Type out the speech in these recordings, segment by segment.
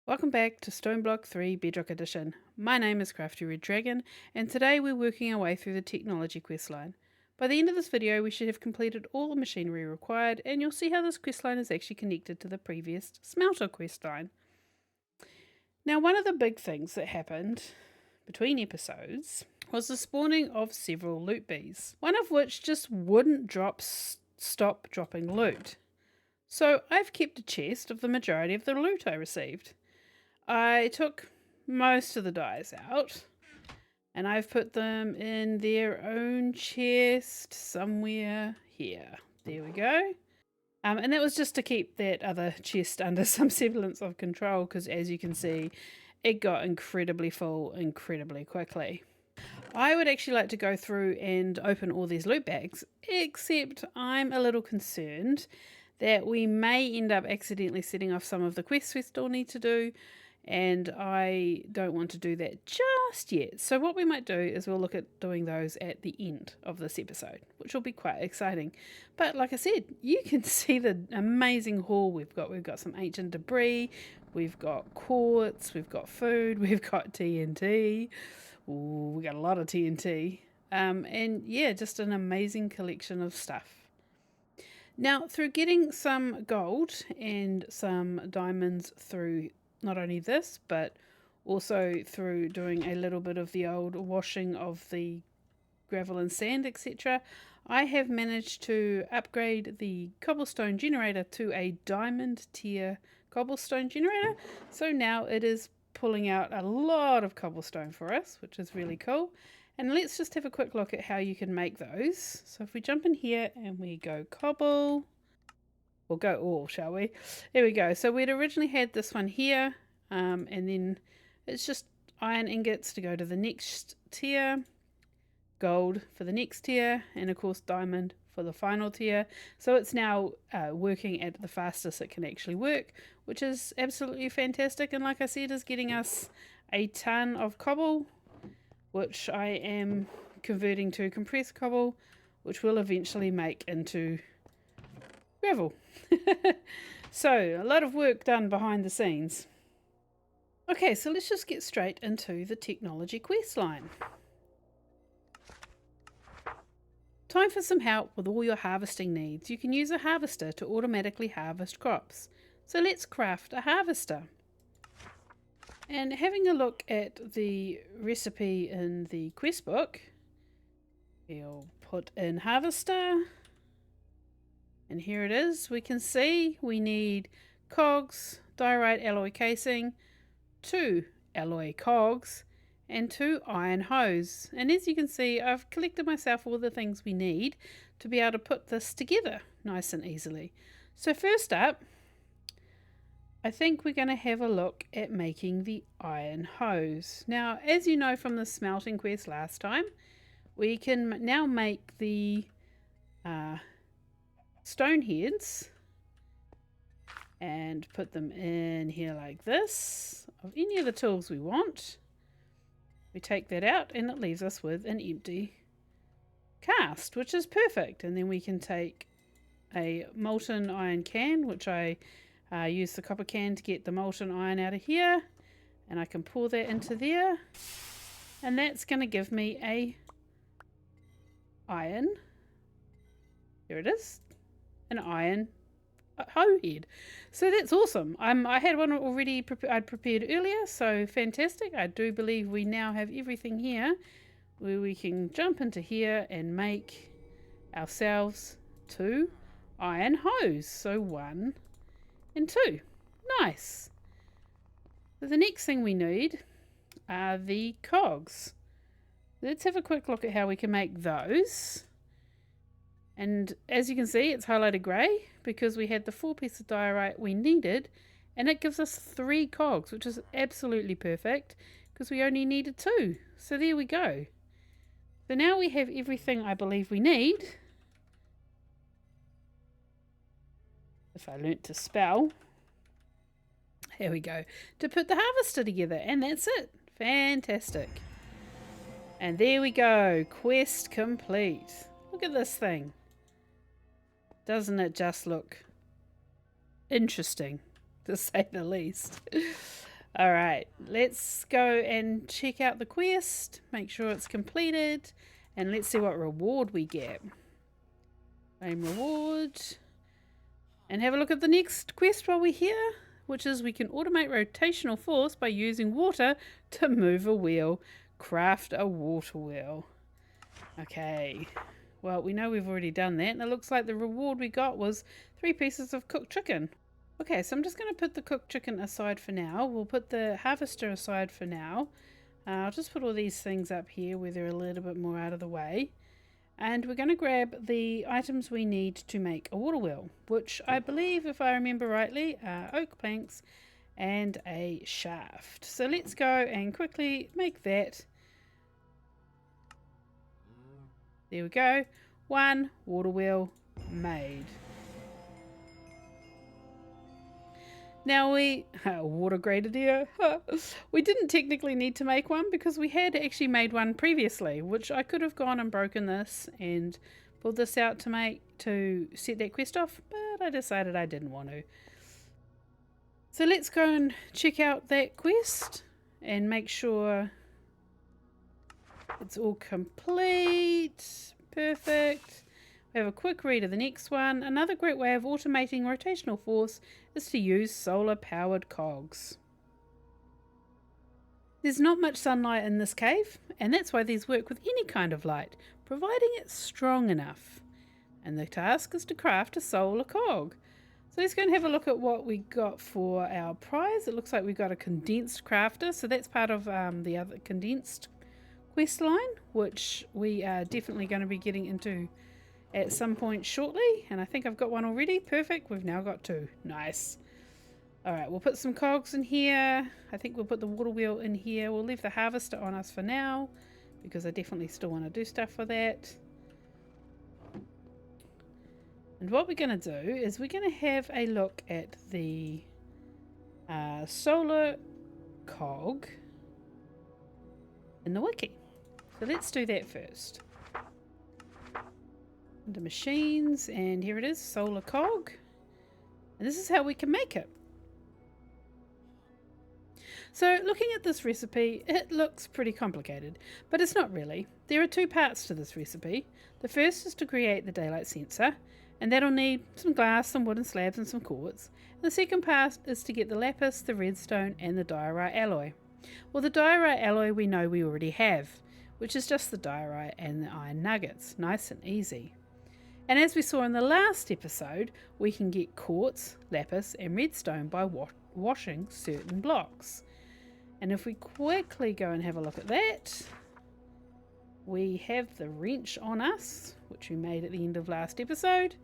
Welcome back to Stoneblock 3 Bedrock Edition. My name is Crafty Red Dragon, and today we're working our way through the technology questline. By the end of this video, we should have completed all the machinery required, and you'll see how this questline is actually connected to the previous smelter questline. Now, one of the big things that happened between episodes was the spawning of several loot bees, one of which just wouldn't stop dropping loot. So I've kept a chest of the majority of the loot I received. I took most of the dies out and I've put them in their own chest somewhere here. There we go. And that was just to keep that other chest under some semblance of control, because as you can see, it got incredibly full incredibly quickly. I would actually like to go through and open all these loot bags, except I'm a little concerned that we may end up accidentally setting off some of the quests we still need to do, and I don't want to do that just yet. So what we might do is we'll look at doing those at the end of this episode, which will be quite exciting. But like I said, you can see the amazing haul we've got. We've got some ancient debris, we've got quartz, we've got food, we've got TNT. Ooh, we got a lot of TNT. And yeah, just an amazing collection of stuff. Now, through getting some gold and some diamonds through not only this, but also through doing a little bit of the old washing of the gravel and sand, etc., I have managed to upgrade the cobblestone generator to a diamond tier cobblestone generator. So now it is pulling out a lot of cobblestone for us, which is really cool. And let's just have a quick look at how you can make those. So if we jump in here and we go cobble, we'll go all, shall we? There we go. So we'd originally had this one here, and then it's just iron ingots to go to the next tier, gold for the next tier, and of course diamond for the final tier. So it's now working at the fastest it can actually work, which is absolutely fantastic. And like I said, is getting us a ton of cobble, which I am converting to compressed cobble, which will eventually make into gravel. So a lot of work done behind the scenes. Okay, so let's just get straight into the technology quest line. Time for some help with all your harvesting needs. You can use a harvester to automatically harvest crops. So let's craft a harvester. And having a look at the recipe in the quest book, we'll put in harvester, and here it is. We can see we need cogs, diorite alloy casing, 2 alloy cogs, and 2 iron hose. And as you can see, I've collected myself all the things we need to be able to put this together nice and easily. So first up, I think we're going to have a look at making the iron hose. Now, as you know from the smelting quest last time, we can now make the stone heads and put them in here like this, of any of the tools we want. We take that out and it leaves us with an empty cast, which is perfect. And then we can take a molten iron can, which I use the copper can to get the molten iron out of here, and I can pour that into there, and that's going to give me a iron, here it is, an iron hoe head. So that's awesome. I had one already I'd prepared earlier, so fantastic. I do believe we now have everything here where we can jump into here and make ourselves 2 iron hoes. So 1 and 2. Nice. So the next thing we need are the cogs. Let's have a quick look at how we can make those. And as you can see, it's highlighted grey because we had the 4 pieces of diorite we needed, and it gives us 3 cogs, which is absolutely perfect because we only needed 2. So there we go. So now we have everything I believe we need. If I learnt to spell. Here we go. To put the harvester together, and that's it. Fantastic. And there we go. Quest complete. Look at this thing. Doesn't it just look interesting, to say the least? Alright, let's go and check out the quest, make sure it's completed, and let's see what reward we get. Claim reward. And have a look at the next quest while we're here, which is we can automate rotational force by using water to move a wheel. Craft a water wheel. Okay, well, we know we've already done that, and it looks like the reward we got was 3 pieces of cooked chicken. Okay, so I'm just going to put the cooked chicken aside for now. We'll put the harvester aside for now. I'll just put all these things up here where they're a little bit more out of the way. And we're going to grab the items we need to make a water wheel, which I believe, if I remember rightly, are oak planks and a shaft. So let's go and quickly make that. There we go. 1 water wheel made. Now water grenadier, we didn't technically need to make one because we had actually made one previously, which I could have gone and broken this and pulled this out to set that quest off, but I decided I didn't want to. So let's go and check out that quest and make sure it's all complete. Perfect. We have a quick read of the next one. Another great way of automating rotational force is to use solar powered cogs. There's not much sunlight in this cave, and that's why these work with any kind of light, providing it's strong enough. And the task is to craft a solar cog. So let's go and have a look at what we got for our prize. It looks like we got a condensed crafter, so that's part of the other condensed quest line, which we are definitely going to be getting into at some point shortly, and I think I've got one already. Perfect, we've now got 2. Nice. Alright, we'll put some cogs in here. I think we'll put the water wheel in here. We'll leave the harvester on us for now because I definitely still want to do stuff for that. And what we're going to do is we're going to have a look at the solar cog in the wiki. So let's do that first. Into machines, and here it is, solar cog, and this is how we can make it. So looking at this recipe, it looks pretty complicated, but it's not really. There are 2 parts to this recipe. The first is to create the daylight sensor, and that'll need some glass, some wooden slabs and some quartz. And the second part is to get the lapis, the redstone and the diorite alloy. Well, the diorite alloy we know we already have, which is just the diorite and the iron nuggets. Nice and easy. And as we saw in the last episode, we can get quartz, lapis and redstone by washing certain blocks. And if we quickly go and have a look at that, we have the wrench on us, which we made at the end of last episode.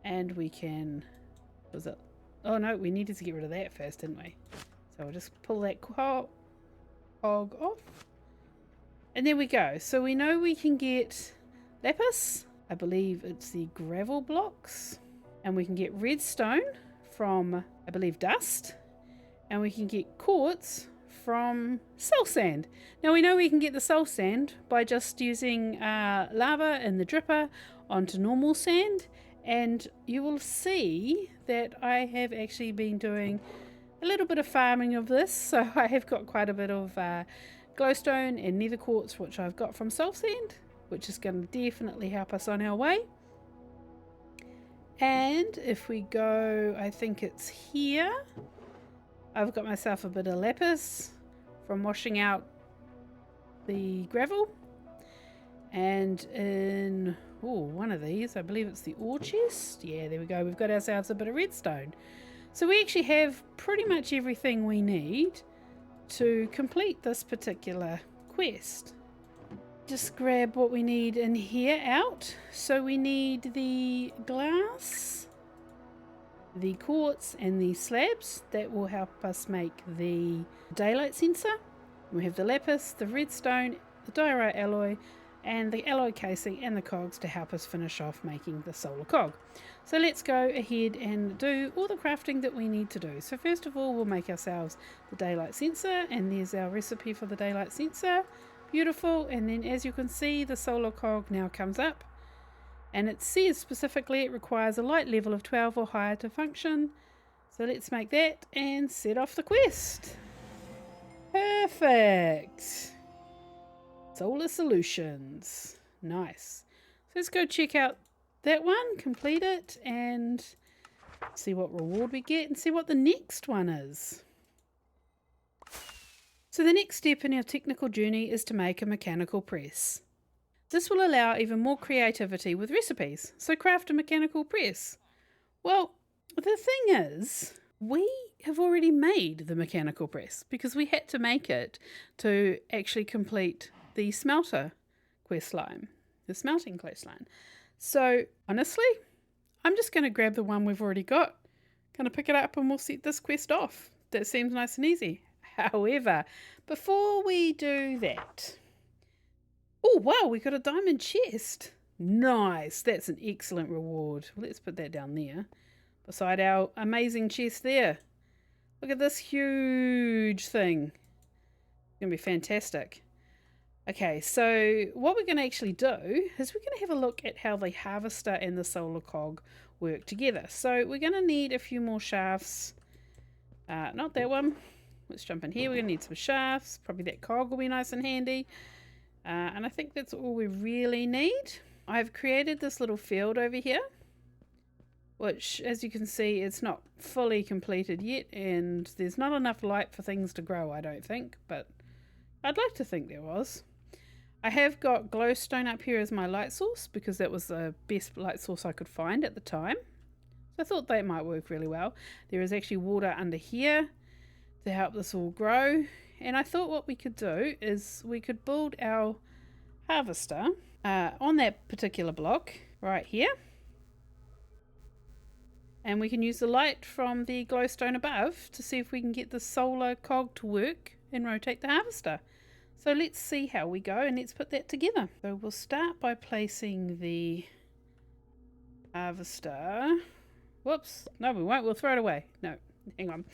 And we can... Oh no, we needed to get rid of that first, didn't we? So we'll just pull that cog off. And there we go. So we know we can get lapis. I believe it's the gravel blocks, and we can get redstone from, I believe, dust, and we can get quartz from soul sand. Now we know we can get the soul sand by just using lava and the dripper onto normal sand, and you will see that I have actually been doing a little bit of farming of this, so I have got quite a bit of glowstone and nether quartz, which I've got from soul sand, which is going to definitely help us on our way. And if we go, I think it's here, I've got myself a bit of lapis from washing out the gravel. And in one of these, I believe it's the ore chest. Yeah, there we go. We've got ourselves a bit of redstone. So we actually have pretty much everything we need to complete this particular quest. Just grab what we need in here out. So we need the glass, the quartz and the slabs that will help us make the daylight sensor. We have the lapis, the redstone, the diorite alloy and the alloy casing and the cogs to help us finish off making the solar cog. So let's go ahead and do all the crafting that we need to do. So first of all, we'll make ourselves the daylight sensor, and there's our recipe for the daylight sensor. Beautiful. And then as you can see, the solar cog now comes up, and it says specifically it requires a light level of 12 or higher to function. So let's make that and set off the quest. Perfect. Solar solutions. Nice. So let's go check out that one, complete it, and see what reward we get and see what the next one is. So the next step in our technical journey is to make a mechanical press. This will allow even more creativity with recipes. So craft a mechanical press. Well, the thing is, we have already made the mechanical press because we had to make it to actually complete the smelter questline, the smelting questline. So honestly, I'm just going to grab the one we've already got, going to pick it up and we'll set this quest off. That seems nice and easy. However, before we do that, oh wow, we got a diamond chest. Nice, that's an excellent reward. Let's put that down there beside our amazing chest there. Look at this huge thing. It's going to be fantastic. Okay, so what we're going to actually do is we're going to have a look at how the harvester and the solar cog work together. So we're going to need a few more shafts. Not that one. Let's jump in here. We're going to need some shafts. Probably that cog will be nice and handy. And I think that's all we really need. I've created this little field over here, which, as you can see, it's not fully completed yet, and there's not enough light for things to grow, I don't think, but I'd like to think there was. I have got glowstone up here as my light source because that was the best light source I could find at the time. So I thought that might work really well. There is actually water under here to help this all grow. And I thought what we could do is we could build our harvester on that particular block right here. And we can use the light from the glowstone above to see if we can get the solar cog to work and rotate the harvester. So let's see how we go and let's put that together. So we'll start by placing the harvester. Whoops. No, we won't. We'll throw it away. No, hang on.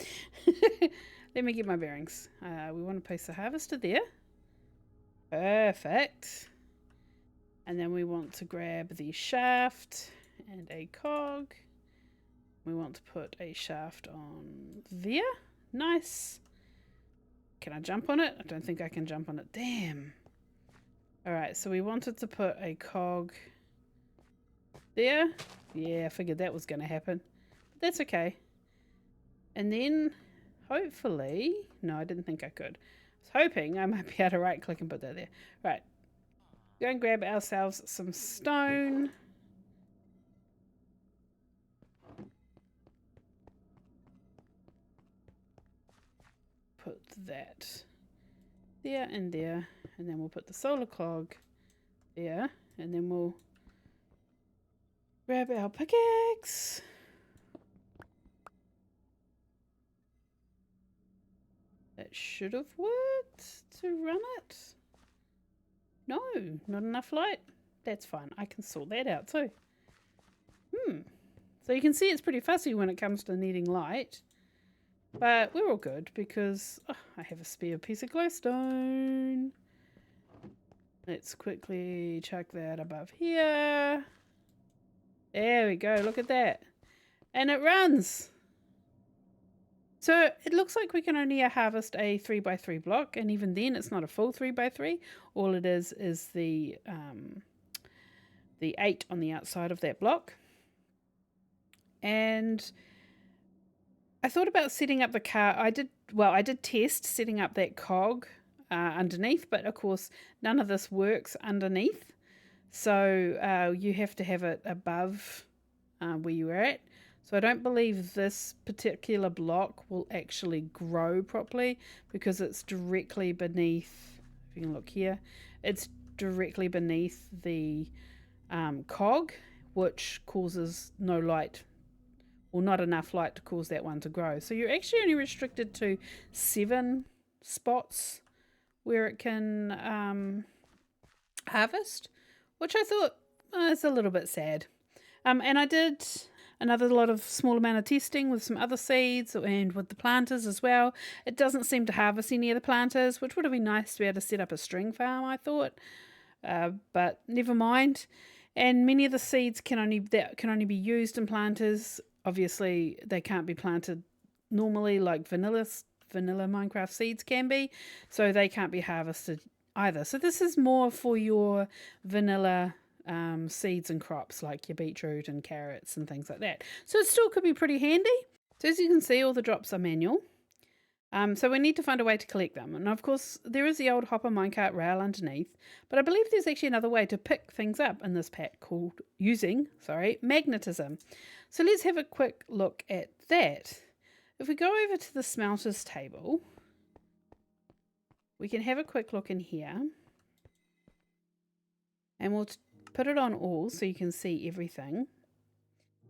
Let me get my bearings. We want to place the harvester there. Perfect. And then we want to grab the shaft and a cog. We want to put a shaft on there. Nice. Can I jump on it? I don't think I can jump on it. Damn. Alright, so we wanted to put a cog there. Yeah, I figured that was going to happen. But that's okay. And then, hopefully... No, I didn't think I could. I was hoping I might be able to right click and put that there. Right. Go and grab ourselves some stone. Put that there and there, and then we'll put the solar cog there, and then we'll grab our pickaxe. That should have worked to run it. No, not enough light. That's fine. I can sort that out too. So you can see it's pretty fussy when it comes to needing light. But we're all good because I have a spare piece of glowstone. Let's quickly chuck that above here. There we go. Look at that. And it runs. So it looks like we can only harvest a 3x3 block. And even then it's not a full 3x3. All it is the 8 on the outside of that block. And I thought about setting up the car. I did test setting up that cog underneath, but of course none of this works underneath. So you have to have it above where you are at. So I don't believe this particular block will actually grow properly because it's directly beneath, if you can look here, it's directly beneath the cog, which causes no light. Or not enough light to cause that one to grow. So you're actually only restricted to 7 spots where it can harvest, which I thought is a little bit sad. And I did another lot of small amount of testing with some other seeds and with the planters as well. It doesn't seem to harvest any of the planters, which would have been nice to be able to set up a string farm, I thought. But never mind. And many of the seeds can only be used in planters. Obviously, they can't be planted normally like vanilla vanilla Minecraft seeds can be, so they can't be harvested either. So this is more for your vanilla seeds and crops like your beetroot and carrots and things like that. So it still could be pretty handy. So as you can see, all the drops are manual. So we need to find a way to collect them. And of course, there is the old hopper minecart rail underneath, but I believe there's actually another way to pick things up in this pack called using magnetism. So let's have a quick look at that. If we go over to the smelters table, we can have a quick look in here, and we'll put it on all so you can see everything.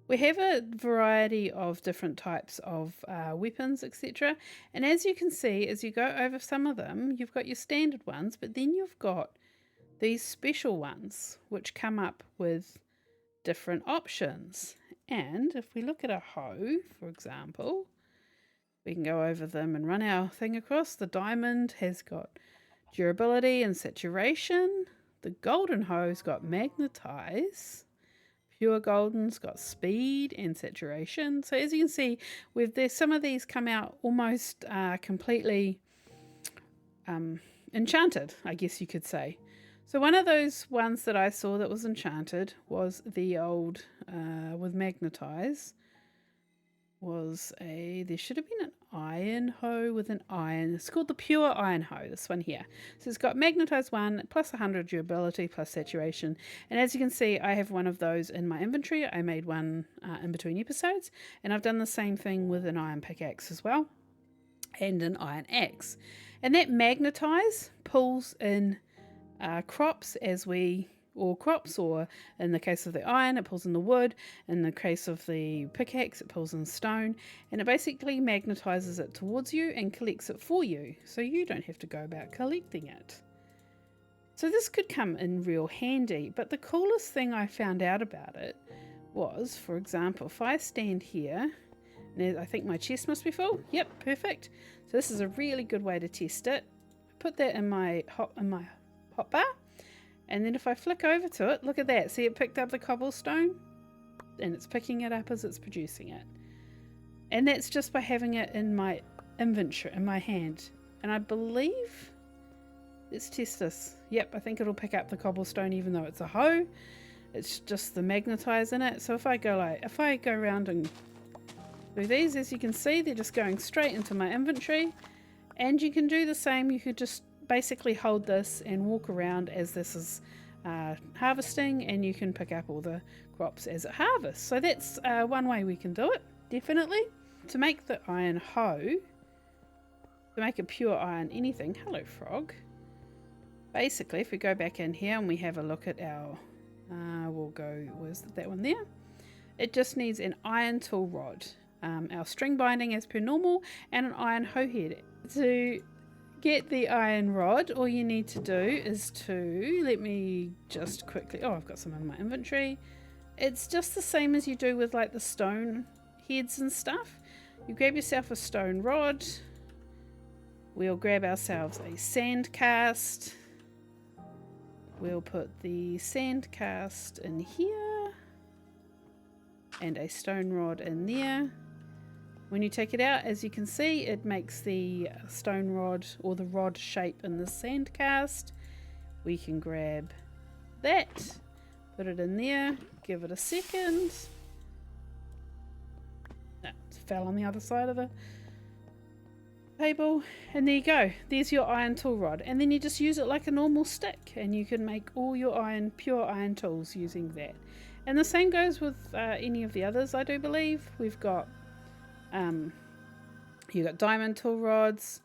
We have a variety of different types of weapons, etc. And as you can see, as you go over some of them, you've got your standard ones, but then you've got these special ones, which come up with different options. And if we look at a hoe, for example, we can go over them and run our thing across. The diamond has got durability and saturation. The golden hoe's got magnetize. Pure golden's got speed and saturation. So as you can see, some of these come out almost completely enchanted, I guess you could say. So one of those ones that I saw that was enchanted was the old with magnetize. There should have been an iron hoe with an iron. It's called the pure iron hoe, this one here. So it's got magnetized 1 plus 100 durability plus saturation. And as you can see, I have one of those in my inventory. I made one in between episodes, and I've done the same thing with an iron pickaxe as well, and an iron axe. And that magnetize pulls in crops or in the case of the iron, it pulls in the wood. In the case of the pickaxe, it pulls in stone, and it basically magnetizes it towards you and collects it for you, so you don't have to go about collecting it. So this could come in real handy, but the coolest thing I found out about it was, for example, if I stand here, and I think my chest must be full. Yep, perfect. So this is a really good way to test it. Put that in my hotbar. And then if I flick over to it, look at that. See, it picked up the cobblestone, and it's picking it up as it's producing it. And that's just by having it in my inventory, in my hand. And I believe, let's test this. Yep, I think it'll pick up the cobblestone even though it's a hoe. It's just the magnetize in it. So if I go around and do these, as you can see, they're just going straight into my inventory. And you can do the same. You could just basically hold this and walk around as this is harvesting, and you can pick up all the crops as it harvests. So that's one way we can do it, definitely. To make the iron hoe, to make a pure iron anything, hello frog. Basically, if we go back in here and we have a look at our, where's that one there? It just needs an iron tool rod, our string binding as per normal, and an iron hoe head. To get the iron rod, all you need to do is let me just quickly, I've got some in my inventory. It's just the same as you do with like the stone heads and stuff. You grab yourself a stone rod. We'll grab ourselves a sand cast. We'll put the sand cast in here and a stone rod in there. When you take it out, as you can see, it makes the stone rod or the rod shape in the sand cast. We can grab that, put it in there, give it a second. No, it fell on the other side of the table, and there you go. There's your iron tool rod, and then you just use it like a normal stick, and you can make all your pure iron tools using that. And the same goes with any of the others, I do believe. We've got you've got diamond tool rods,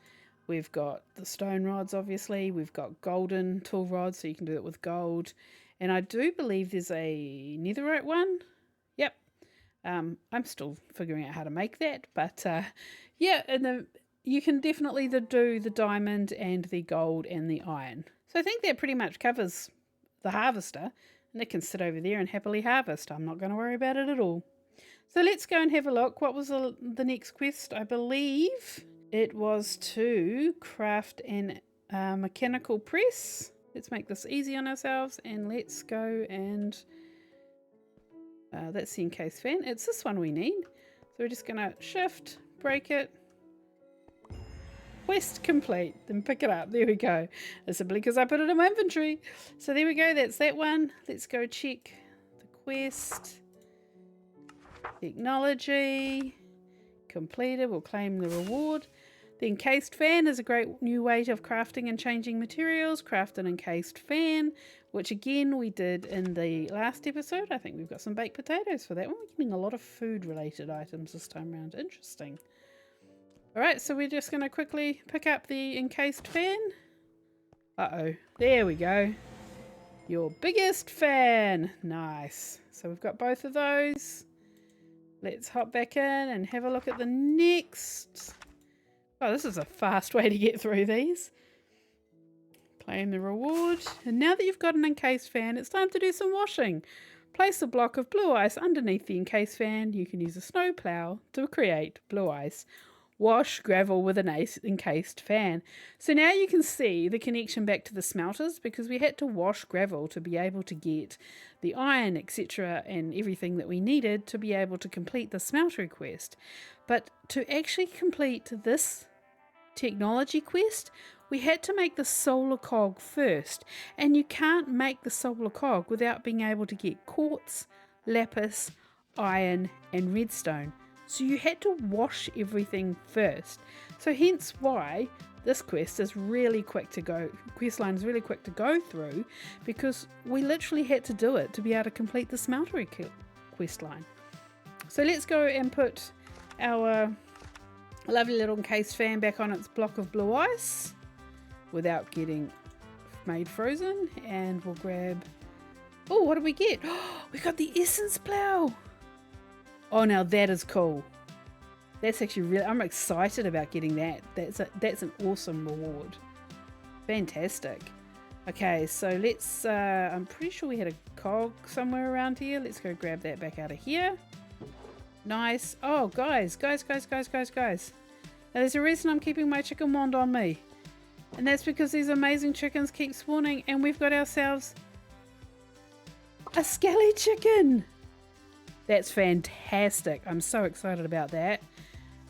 we've got the stone rods, obviously, we've got golden tool rods, so you can do it with gold, and I do believe there's a netherite one. Yep. I'm still figuring out how to make that, but yeah, and you can definitely do the diamond and the gold and the iron. So I think that pretty much covers the harvester, and it can sit over there and happily harvest. I'm not going to worry about it at all. So let's go and have a look. What was the next quest? I believe it was to craft an mechanical press. Let's make this easy on ourselves, and let's go and that's the encased fan. It's this one we need. So we're just going to shift, break it, quest complete. Then pick it up. There we go. It's simply because I put it in my inventory. So there we go. That's that one. Let's go check the quest. Technology. Completed. We'll claim the reward. The encased fan is a great new way of crafting and changing materials. Craft an encased fan, which again we did in the last episode. I think we've got some baked potatoes for that one. We're getting a lot of food related items this time around. Interesting. Alright, so we're just going to quickly pick up the encased fan. Uh-oh. There we go. Your biggest fan. Nice. So we've got both of those. Let's hop back in and have a look at the next. Oh, this is a fast way to get through these. Claim the reward. And now that you've got an encased fan, it's time to do some washing. Place a block of blue ice underneath the encased fan. You can use a snow plow to create blue ice. Wash gravel with an encased fan. So now you can see the connection back to the smelters, because we had to wash gravel to be able to get the iron, etc., and everything that we needed to be able to complete the smelter quest. But to actually complete this technology quest, we had to make the solar cog first, and you can't make the solar cog without being able to get quartz, lapis, iron and redstone. So you had to wash everything first. So hence why this quest is really quick to go, quest line is really quick to go through, because we literally had to do it to be able to complete the smeltery quest line. So let's go and put our lovely little encased fan back on its block of blue ice without getting made frozen, and we'll grab, oh, what did we get? Oh, we got the essence plow. Oh, now that is cool. That's actually really, I'm excited about getting that. That's an awesome reward. Fantastic. Okay, so let's, I'm pretty sure we had a cog somewhere around here. Let's go grab that back out of here. Nice. Oh, guys. Now there's a reason I'm keeping my chicken wand on me. And that's because these amazing chickens keep spawning, and we've got ourselves a Skelly chicken. That's fantastic. I'm so excited about that.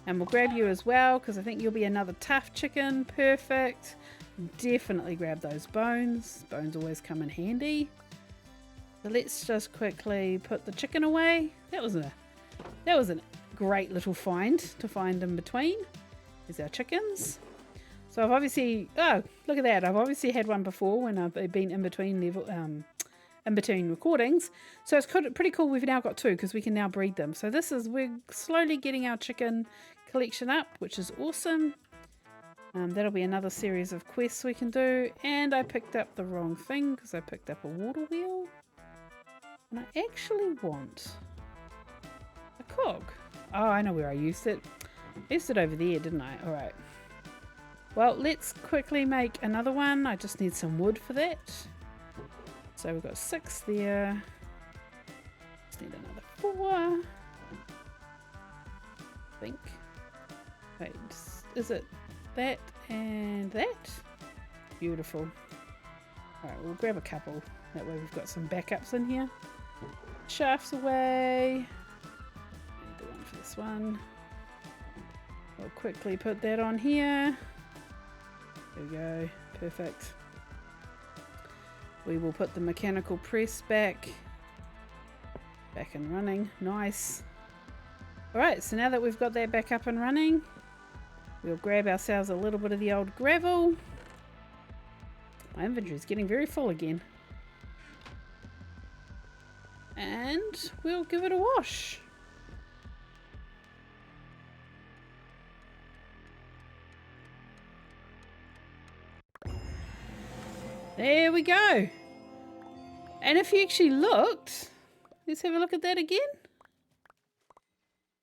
And we'll grab you as well, because I think you'll be another tough chicken. Perfect. Definitely grab those bones. Bones always come in handy. So let's just quickly put the chicken away. That was a great little find to find in between. Here's our chickens. So I've obviously, oh, look at that. I've obviously had one before when I've been in between recordings. So it's pretty cool. We've now got two, because we can now breed them. So we're slowly getting our chicken collection up, which is awesome. That'll be another series of quests we can do. And I picked up the wrong thing, because I picked up a water wheel. And I actually want a cog. Oh, I know where I used it. I used it over there, didn't I? All right. Well, let's quickly make another one. I just need some wood for that. So we've got 6 there. Just need another 4. I think. Wait, is it that and that? Beautiful. Alright, we'll grab a couple. That way we've got some backups in here. Shafts away. Need the one for this one. We'll quickly put that on here. There we go. Perfect. We will put the mechanical press back and running. Nice. Alright, so now that we've got that back up and running, we'll grab ourselves a little bit of the old gravel. My inventory is getting very full again. And we'll give it a wash. There we go. And if you actually looked, let's have a look at that again.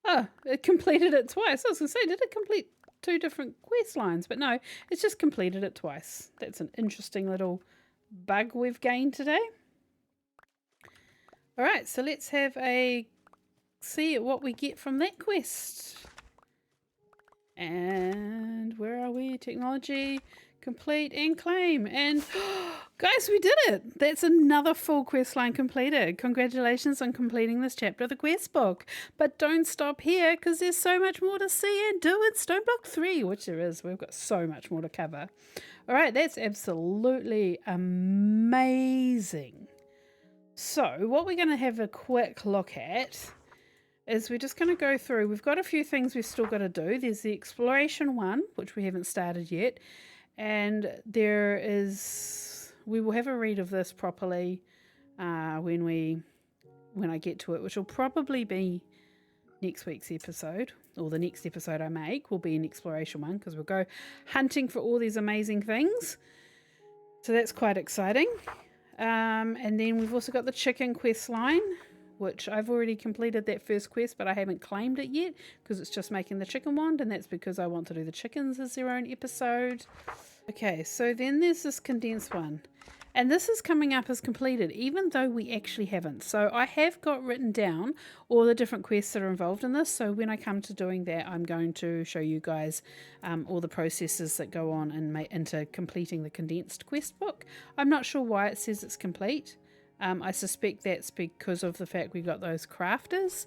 Oh, it completed it twice. I was going to say, did it complete 2 different quest lines? But no, it's just completed it twice. That's an interesting little bug we've gained today. All right, so let's have a see at what we get from that quest. And where are we? Technology. Complete and claim. And guys, we did it. That's another full quest line completed. Congratulations on completing this chapter of the quest book. But don't stop here because there's so much more to see and do in Stoneblock 3, which there is. We've got so much more to cover. All right, that's absolutely amazing. So what we're going to have a quick look at is we're just going to go through. We've got a few things we've still got to do. There's the exploration one, which we haven't started yet. And we will have a read of this properly when I get to it, which will probably be next week's episode, or the next episode I make will be an exploration one, because we'll go hunting for all these amazing things. So that's quite exciting. And then we've also got the chicken quest line, which I've already completed that first quest, but I haven't claimed it yet because it's just making the chicken wand, and that's because I want to do the chickens as their own episode. Okay, so then there's this condensed one, and this is coming up as completed, even though we actually haven't. So I have got written down all the different quests that are involved in this, so when I come to doing that, I'm going to show you guys all the processes that go on into completing the condensed quest book. I'm not sure why it says it's complete. I suspect that's because of the fact we got those crafters,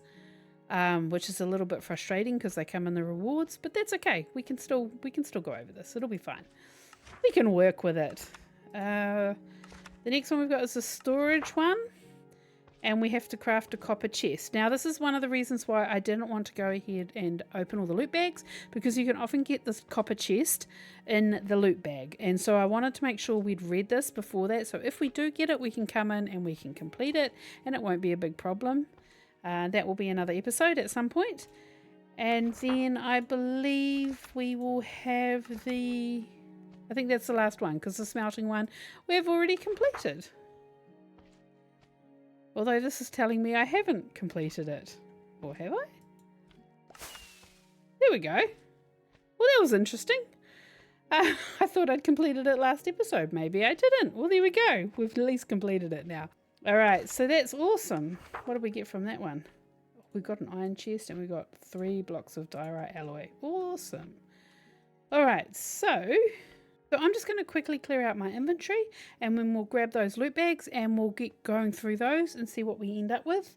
which is a little bit frustrating because they come in the rewards, but that's okay. We can still go over this. It'll be fine. We can work with it. The next one we've got is the storage one, and we have to craft a copper chest. Now this is one of the reasons why I didn't want to go ahead and open all the loot bags, because you can often get this copper chest in the loot bag, and so I wanted to make sure we'd read this before that, so if we do get it we can come in and we can complete it and it won't be a big problem. That will be another episode at some point. And then I believe we will have I think that's the last one, because the smelting one we've already completed. Although this is telling me I haven't completed it. Or have I? There we go. Well, that was interesting. I thought I'd completed it last episode. Maybe I didn't. Well, there we go. We've at least completed it now. Alright, so that's awesome. What did we get from that one? We got an iron chest and we got 3 blocks of diorite alloy. Awesome. Alright, so I'm just going to quickly clear out my inventory, and then we'll grab those loot bags and we'll get going through those and see what we end up with.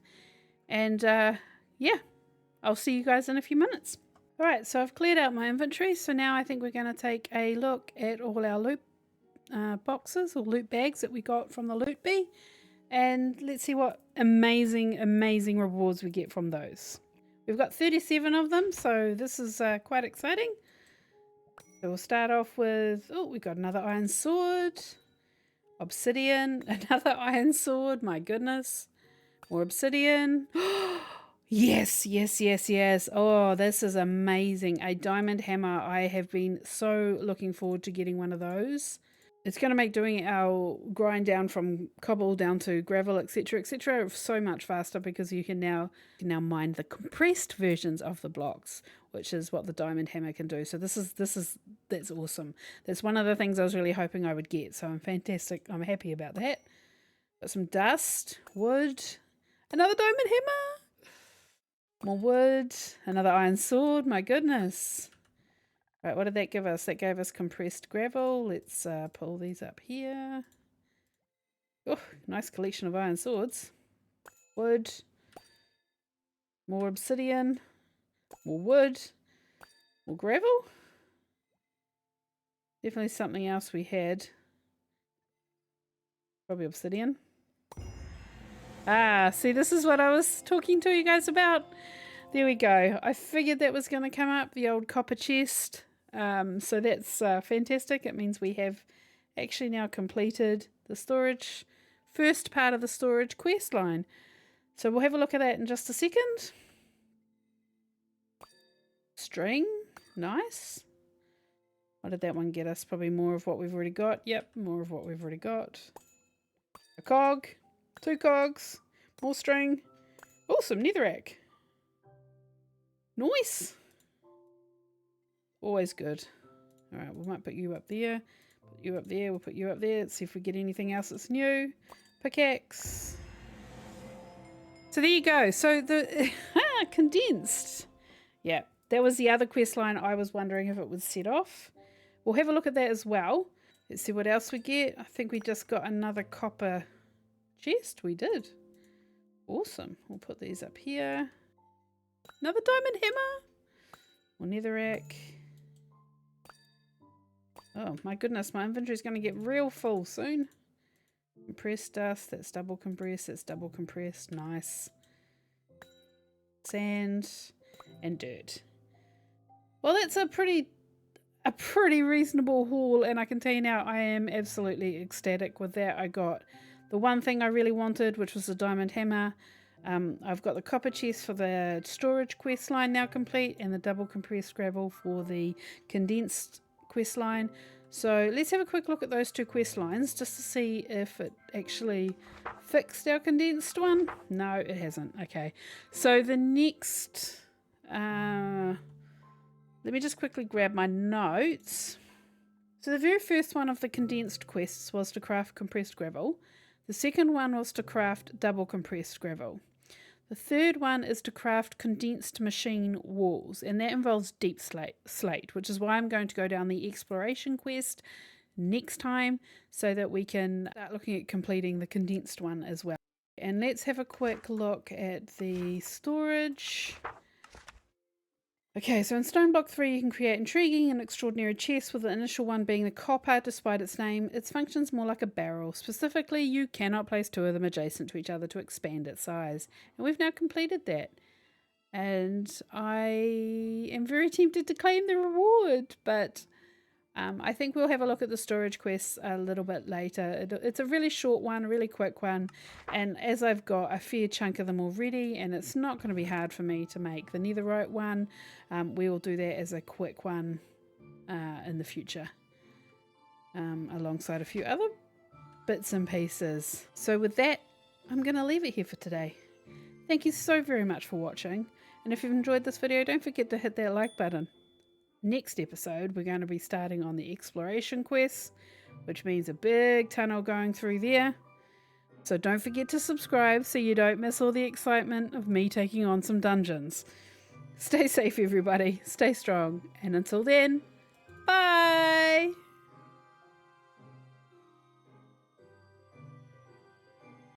And yeah, I'll see you guys in a few minutes. Alright, so I've cleared out my inventory, so now I think we're going to take a look at all our loot boxes or loot bags that we got from the loot bee, and let's see what amazing rewards we get from those. We've got 37 of them, so this is quite exciting. So we'll start off with, oh, we got another iron sword, obsidian, another iron sword, my goodness, more obsidian. Yes. Oh, this is amazing. A diamond hammer. I have been so looking forward to getting one of those. It's going to make doing our grind down from cobble down to gravel, etc., so much faster, because you can now mine the compressed versions of the blocks, which is what the diamond hammer can do. So that's awesome. That's one of the things I was really hoping I would get. So I'm I'm happy about that. Got some dust, wood, another diamond hammer, more wood, another iron sword. My goodness. Right, what did that give us? That gave us compressed gravel. Let's pull these up here. Oh, nice collection of iron swords. Wood. More obsidian. More wood. More gravel. Definitely something else we had. Probably obsidian. Ah, see, this is what I was talking to you guys about. There we go. I figured that was going to come up, the old copper chest. So that's fantastic. It means we have actually now completed the first part of the storage quest line. So we'll have a look at that in just a second. String, nice. What did that one get us? Probably more of what we've already got. Yep, more of what we've already got. A cog, 2 cogs, more string. Awesome, netherrack. Nice. Always good. Alright, we might put you up there. Put you up there. We'll put you up there. Let's see if we get anything else that's new. Pickaxe. So there you go. So the condensed. Yeah, that was the other quest line I was wondering if it would set off. we'll have a look at that as well. Let's see what else we get. I think we just got another copper chest. We did. Awesome. We'll put these up here. Another diamond hammer. Or netherrack. Oh my goodness, my inventory is going to get real full soon. Compressed dust, that's double compressed, that's double compressed. Nice. Sand and dirt. Well, that's a pretty reasonable haul, and I can tell you now I am absolutely ecstatic with that. I got the one thing I really wanted, which was the diamond hammer. I've got the copper chest for the storage quest line now complete, and the double compressed gravel for the condensed quest line. So let's have a quick look at those two quest lines just to see if it actually fixed our condensed one. No, it hasn't. Okay, so the next let me just quickly grab my notes. So the very first one of the condensed quests was to craft compressed gravel. The second one was to craft double compressed gravel. The third one is to craft condensed machine walls, and that involves deep slate, which is why I'm going to go down the exploration quest next time so that we can start looking at completing the condensed one as well. And let's have a quick look at the storage. Okay, so in Stoneblock 3 you can create intriguing and extraordinary chests, with the initial one being the copper. Despite its name, its functions more like a barrel. Specifically, you cannot place two of them adjacent to each other to expand its size. And we've now completed that. And I am very tempted to claim the reward, but I think we'll have a look at the storage quests a little bit later. It's a really short one, a really quick one, and as I've got a fair chunk of them already, and it's not going to be hard for me to make the netherite one, we will do that as a quick one in the future, alongside a few other bits and pieces. So with that, I'm going to leave it here for today. Thank you so very much for watching, and if you've enjoyed this video, don't forget to hit that like button. Next episode, we're going to be starting on the exploration quests, which means a big tunnel going through there. So don't forget to subscribe so you don't miss all the excitement of me taking on some dungeons. Stay safe, everybody. Stay strong. And until then,